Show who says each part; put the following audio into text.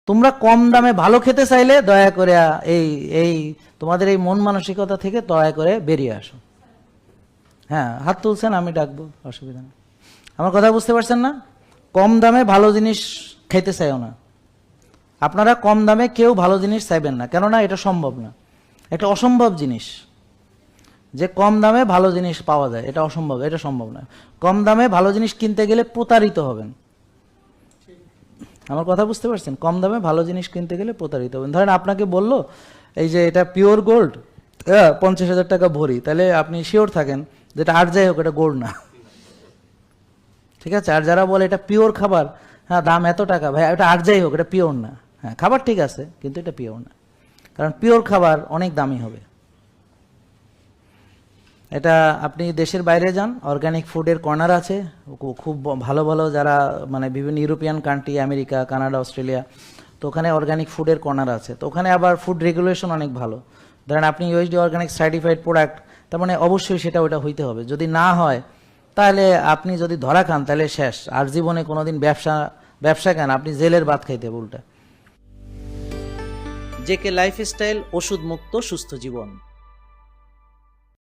Speaker 1: তোমরা কম দামে ভালো খেতে চাইলে দয়া করে এই এই তোমাদের এই মন মানসিকতা থেকে দয়া করে বেরিয়ে আসো। হ্যাঁ, হাত তুলছেন, আমি ডাকবো, অসুবিধা নেই। আমার কথা বুঝতে পারছেন না? কম দামে ভালো জিনিস খাইতে চাইও না। আপনারা কম দামে কেউ ভালো জিনিস চাইবেন না, কেননা এটা সম্ভব না। একটা অসম্ভব জিনিস যে কম দামে ভালো জিনিস পাওয়া যায়, এটা অসম্ভব, এটা সম্ভব না। কম দামে ভালো জিনিস কিনতে গেলে প্রতারিত হবেন। আমার কথা বুঝতে পারছেন? কম দামে ভালো জিনিস কিনতে গেলে প্রতারিত হবেন। ধরেন আপনাকে বললো এই যে এটা পিওর গোল্ড, 50,000 টাকা ভরি, তাহলে আপনি শিওর থাকেন যেটা আর যাই হোক এটা গোল্ড না। ঠিক আছে? আর যারা বলে এটা পিওর খাবার, হ্যাঁ দাম এত টাকা, ভাই এটা আর যাই হোক এটা পিওর না। হ্যাঁ, খাবার ঠিক আছে কিন্তু এটা পিওর না, কারণ পিওর খাবার অনেক দামি হবে। এটা আপনি দেশের বাইরে যান, অর্গানিক ফুডের কর্নার আছে, খুব ভালো ভালো যারা মানে বিভিন্ন European country, America, Canada, Australia, তো ওখানে অর্গানিক ফুডের কর্নার আছে। তো ওখানে আবার ফুড রেগুলেশন অনেক ভালো। ধরেন আপনি ইউএসডি অর্গানিক সার্টিফাইড প্রোডাক্ট, তার মানে অবশ্যই সেটা ওটা হইতে হবে। যদি না হয় তাহলে আপনি যদি ধরা খান তাহলে শেষ, আর জীবনে কোনোদিন ব্যবসা কেন, আপনি জেলের ভাত খাইতে উল্টা। জেকে লাইফস্টাইল, ওষুধ মুক্ত সুস্থ জীবন।